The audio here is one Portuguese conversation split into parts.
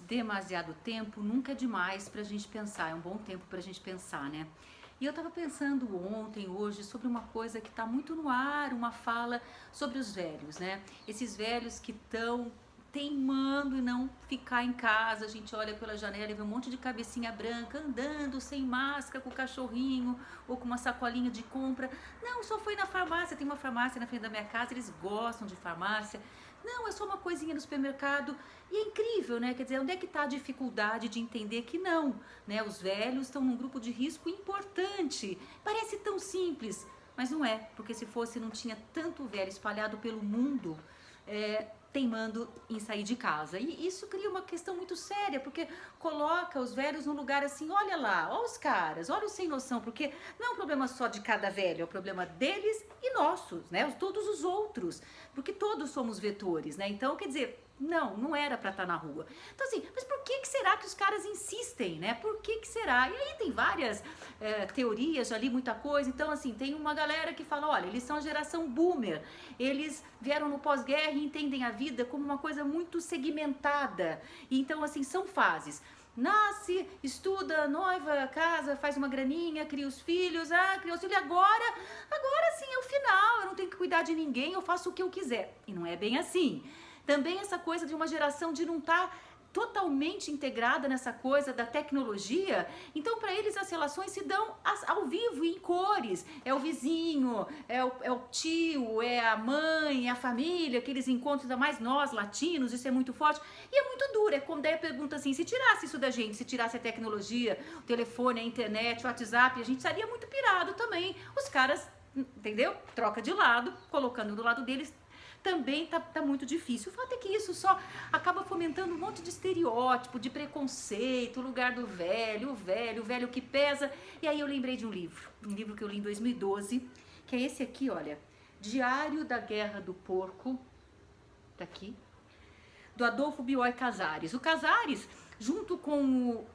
demasiado tempo nunca é demais pra gente pensar, é um bom tempo pra gente pensar, né? E eu tava pensando ontem, hoje, sobre uma coisa que tá muito no ar, uma fala sobre os velhos, né? Esses velhos que estão teimando em não ficar em casa, a gente olha pela janela e vê um monte de cabecinha branca andando sem máscara, com o cachorrinho ou com uma sacolinha de compra. Não, só foi na farmácia, tem uma farmácia na frente da minha casa, eles gostam de farmácia. Não, é só uma coisinha no supermercado. E é incrível, né? Quer dizer, onde é que está a dificuldade de entender que não, né? Os velhos estão num grupo de risco importante. Parece tão simples, mas não é, porque se fosse não tinha tanto velho espalhado pelo mundo, teimando em sair de casa. E isso cria uma questão muito séria, porque coloca os velhos num lugar assim, olha lá, olha os caras, olha os sem noção, porque não é um problema só de cada velho, é o problema deles e nossos, né? Todos os outros, porque todos somos vetores, né? Então, quer dizer, não era pra estar na rua. Então assim, mas por que será que os caras insistem, né? Por que será? E aí tem várias teorias, já li muita coisa. Então assim, tem uma galera que fala, olha, eles são a geração boomer, eles vieram no pós-guerra e entendem a vida como uma coisa muito segmentada. E então assim, são fases. Nasce, estuda, noiva, casa, faz uma graninha, cria os filhos, cria os filhos, agora sim é o final, eu não tenho que cuidar de ninguém, eu faço o que eu quiser. E não é bem assim. Também essa coisa de uma geração de não estar totalmente integrada nessa coisa da tecnologia, então para eles as relações se dão ao vivo e em cores, é o vizinho, é o tio, é a mãe, é a família, aqueles encontros, ainda mais nós latinos, isso é muito forte e é muito duro, é como daí a pergunta assim, se tirasse isso da gente, se tirasse a tecnologia, o telefone, a internet, o WhatsApp, a gente estaria muito pirado também, os caras, entendeu? Troca de lado, colocando do lado deles, também tá muito difícil. O fato é que isso só acaba fomentando um monte de estereótipo, de preconceito, o lugar do velho, o velho que pesa. E aí eu lembrei de um livro que eu li em 2012, que é esse aqui, olha, Diário da Guerra do Porco, tá aqui, do Adolfo Bioy Casares. O Casares, junto com o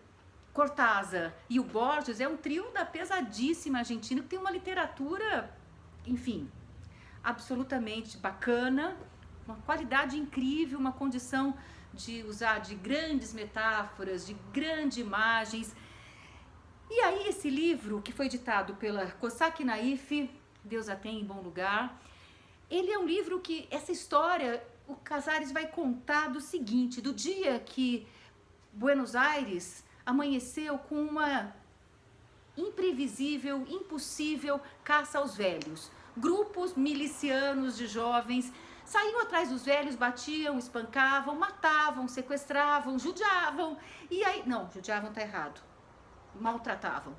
Cortázar e o Borges, é um trio da pesadíssima Argentina, que tem uma literatura, enfim, absolutamente bacana, uma qualidade incrível, uma condição de usar de grandes metáforas, de grandes imagens. E aí esse livro, que foi editado pela Cosac Naif, Deus a tem em bom lugar, ele é um livro que, essa história, o Casares vai contar do seguinte, do dia que Buenos Aires amanheceu com uma imprevisível, impossível caça aos velhos. Grupos milicianos de jovens saíam atrás dos velhos, batiam, espancavam, matavam, sequestravam, judiavam. E aí, não, judiavam tá errado. Maltratavam.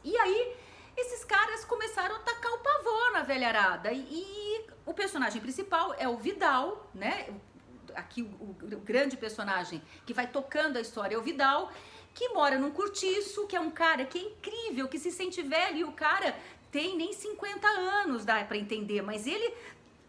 E aí, esses caras começaram a tacar o pavor na velharada. E o personagem principal é o Vidal, né? Aqui o grande personagem que vai tocando a história é o Vidal, que mora num cortiço, que é um cara que é incrível, que se sente velho, e o cara tem nem 50 anos, dá pra entender, mas ele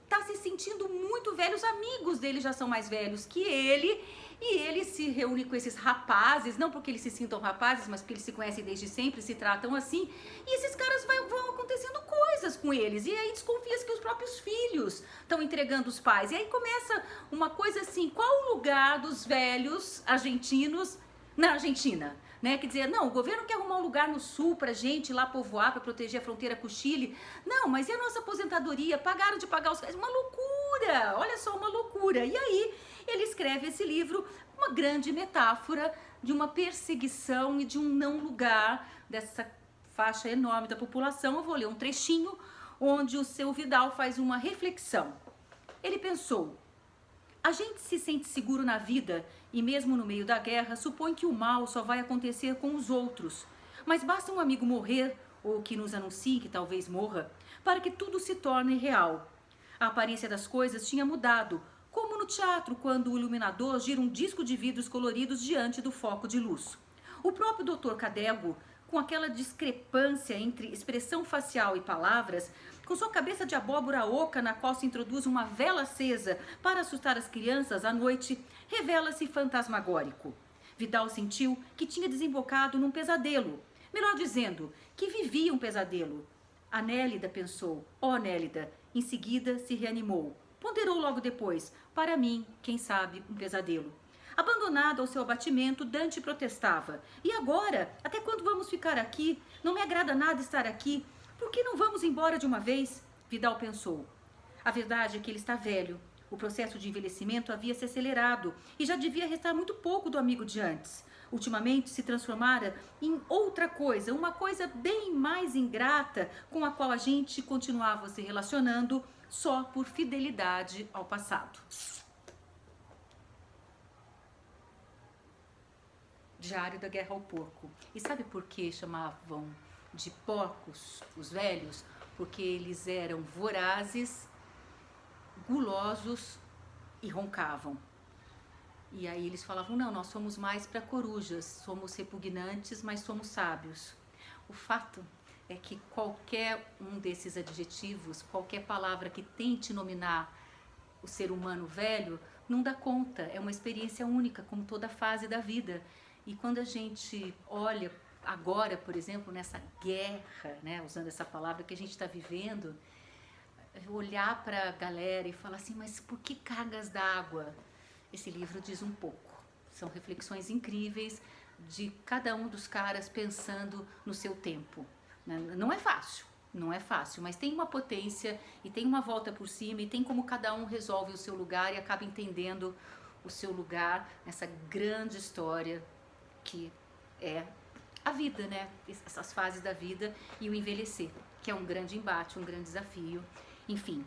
tá se sentindo muito velho, os amigos dele já são mais velhos que ele, e ele se reúne com esses rapazes, não porque eles se sintam rapazes, mas porque eles se conhecem desde sempre, se tratam assim, e esses caras vão acontecendo coisas com eles, e aí desconfia que os próprios filhos estão entregando os pais, e aí começa uma coisa assim, qual o lugar dos velhos argentinos na Argentina? Né? Quer dizer, não, o governo quer arrumar um lugar no sul pra gente ir lá povoar, pra proteger a fronteira com o Chile. Não, mas e a nossa aposentadoria? Pagaram de pagar os... Uma loucura! Olha só, uma loucura! E aí, ele escreve esse livro, uma grande metáfora de uma perseguição e de um não lugar dessa faixa enorme da população. Eu vou ler um trechinho onde o seu Vidal faz uma reflexão. Ele pensou: a gente se sente seguro na vida e mesmo no meio da guerra supõe que o mal só vai acontecer com os outros. Mas basta um amigo morrer, ou que nos anuncie que talvez morra, para que tudo se torne real. A aparência das coisas tinha mudado, como no teatro quando o iluminador gira um disco de vidros coloridos diante do foco de luz. O próprio Dr. Cadego, com aquela discrepância entre expressão facial e palavras, com sua cabeça de abóbora oca na qual se introduz uma vela acesa para assustar as crianças à noite, revela-se fantasmagórico. Vidal sentiu que tinha desembocado num pesadelo, melhor dizendo, que vivia um pesadelo. A Nélida pensou, Nélida, em seguida se reanimou. Ponderou logo depois, para mim, quem sabe, um pesadelo. Abandonado ao seu abatimento, Dante protestava: "E agora? Até quando vamos ficar aqui? Não me agrada nada estar aqui. Por que não vamos embora de uma vez?" Vidal pensou. A verdade é que ele está velho. O processo de envelhecimento havia se acelerado e já devia restar muito pouco do amigo de antes. Ultimamente se transformara em outra coisa, uma coisa bem mais ingrata com a qual a gente continuava se relacionando só por fidelidade ao passado. Diário da Guerra ao Porco. E sabe por que chamavam de porcos os velhos? Porque eles eram vorazes, gulosos e roncavam. E aí eles falavam: não, nós somos mais para corujas, somos repugnantes, mas somos sábios. O fato é que qualquer um desses adjetivos, qualquer palavra que tente nominar o ser humano velho, não dá conta. É uma experiência única, como toda fase da vida. E quando a gente olha agora, por exemplo, nessa guerra, né, usando essa palavra que a gente está vivendo, olhar para a galera e falar assim: mas por que cargas d'água? Esse livro diz um pouco. São reflexões incríveis de cada um dos caras pensando no seu tempo. Não é fácil, não é fácil, mas tem uma potência e tem uma volta por cima e tem como cada um resolve o seu lugar e acaba entendendo o seu lugar nessa grande história que é a vida, né? Essas fases da vida e o envelhecer, que é um grande embate, um grande desafio. Enfim,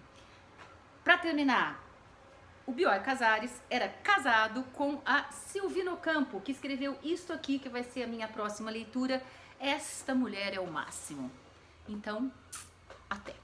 para terminar, o Bioy Casares era casado com a Silvina Ocampo, que escreveu isto aqui, que vai ser a minha próxima leitura. Esta mulher é o máximo. Então, até!